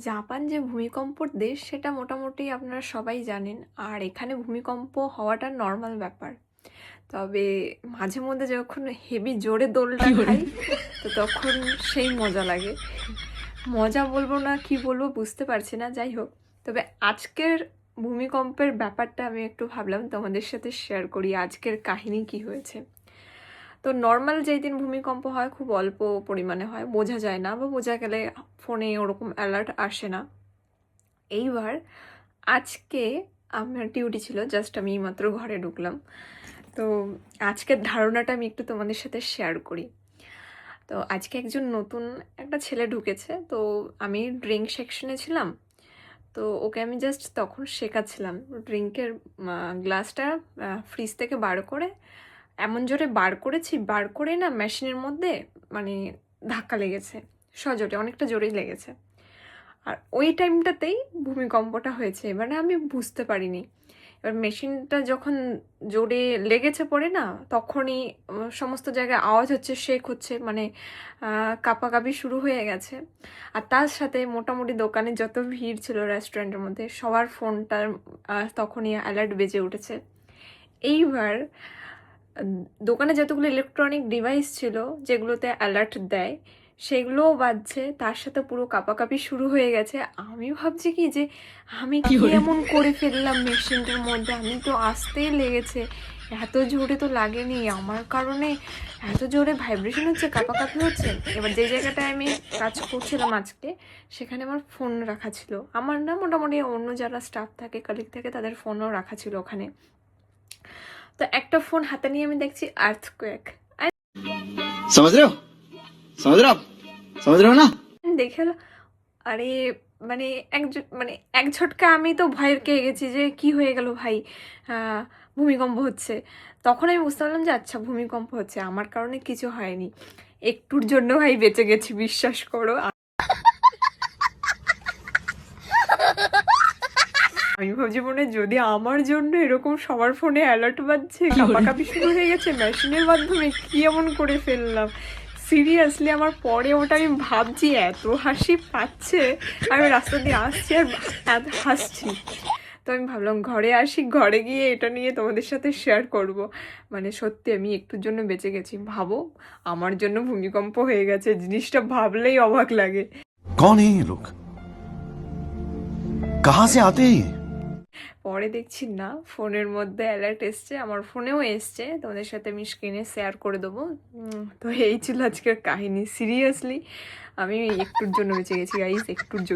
Japan যে ভূমিকম্পর দেশ সেটা মোটামুটি আপনারা সবাই জানেন। আর এখানে ভূমিকম্প হওয়াটা নর্মাল ব্যাপার। তবে মাঝে মধ্যে যখন হেভি জোরে দোলটা খাই তো তখন সেই মজা লাগে। মজা বলবো না কি বলবো বুঝতে পারছি না, যাই হোক। তবে আজকের ভূমিকম্পের ব্যাপারটা আমি একটু ভাবলাম তোমাদের সাথে শেয়ার করি, আজকের কাহিনী কি হয়েছে। তো নর্মাল যেই দিন ভূমিকম্প হয় খুব অল্প পরিমাণে হয়, বোঝা যায় না, বা বোঝা গেলে ফোনে ওরকম অ্যালার্ট আসে না। এইবার আজকে আমার ডিউটি ছিল, জাস্ট আমি মাত্র ঘরে ঢুকলাম। তো আজকের ধারণাটা আমি একটু তোমাদের সাথে শেয়ার করি। তো আজকে একজন নতুন একটা ছেলে ঢুকেছে, তো আমি ড্রিঙ্ক সেকশনে ছিলাম। তো ওকে আমি জাস্ট তখন শেখাচ্ছিলাম ড্রিঙ্কের গ্লাসটা ফ্রিজ থেকে বার করে, এমন জোরে বার করেছি, বার করে না মেশিনের মধ্যে মানে ধাক্কা লেগেছে, সজোরে, অনেকটা জোরেই লেগেছে। আর ওই টাইমটাতেই ভূমিকম্পটা হয়েছে। এবারে আমি বুঝতে পারিনি। এবার মেশিনটা যখন জোরে লেগেছে পড়ে না, তখনই সমস্ত জায়গায় আওয়াজ হচ্ছে, শেক হচ্ছে, মানে কাঁপাকাঁপি শুরু হয়ে গেছে। আর তার সাথে মোটামুটি দোকানে যত ভিড় ছিল রেস্টুরেন্টের মধ্যে, সবার ফোনটার তখনই অ্যালার্ট বেজে উঠেছে। এইবার দোকানে যতগুলো ইলেকট্রনিক ডিভাইস ছিল যেগুলোতে অ্যালার্ট দেয় সেগুলোও বাজছে, তার সাথে পুরো কাঁপাকাঁপি শুরু হয়ে গেছে। আমি ভাবছি কি যে আমি কি এমন করে ফেললাম মেশিনটার মধ্যে, আমি তো আসতেই লেগেছে, এত জোরে তো লাগেনি, আমার কারণে এত জোরে ভাইব্রেশন হচ্ছে, কাঁপাকাঁপি হচ্ছে। এবার যে জায়গাটায় আমি কাজ করছিলাম আজকে, সেখানে আমার ফোন রাখা ছিল, আমার না, মোটামুটি অন্য যারা স্টাফ থাকে, কালিগ থাকে, তাদের ফোনও রাখা ছিল ওখানে। তো একটা ফোন হাতে নিয়ে আমি দেখছি আর্থকোয়েক। समझ रहे हो समझ रहे हो आप समझ रहे हो ना দেখে এলো, আরে মানে মানে এক ঝটকা আমি তো ভয়ের খেয়ে গেছি যে কি হয়ে গেল ভাই, ভূমিকম্প হচ্ছে। তখন আমি বুঝতে পারলাম যে আচ্ছা ভূমিকম্প হচ্ছে, আমার কারণে কিছু হয়নি। একটুর জন্য ভাই বেঁচে গেছি, বিশ্বাস করো। আমি ভাবছি মনে হয় যদি আমার জন্য এরকম সবার ফোনে অ্যালার্ট বাজছে, কাঁপাকাঁপি শুরু হয়ে গেছে মেশিনের মাধ্যমে, কি এমন করে ফেললাম। সিরিয়াসলি আমার পরে ওটা আমি ভাবছি, এত হাসি পাচ্ছে, আমি রাস্তা দিয়ে আসছি আর এত হাসছি। তো আমি ভাবলাম ঘরে আসি, ঘরে গিয়ে এটা নিয়ে তোমাদের সাথে শেয়ার করব। মানে সত্যি আমি একটুর জন্য বেঁচে গেছি। ভাবো, আমার জন্য ভূমিকম্প হয়ে গেছে, জিনিসটা ভাবলেই অবাক লাগে। कौन है ये लोग कहां से आते हैं ये পরে দেখছি না, ফোনের মধ্যে অ্যালার্ট এসছে, আমার ফোনেও এসছে, তোমাদের সাথে আমি স্ক্রিনে শেয়ার করে দেবো। তো এই ছিল আজকের কাহিনী। সিরিয়াসলি আমি একটুর জন্য বেঁচে গেছি গাইস, একটুর জন্য।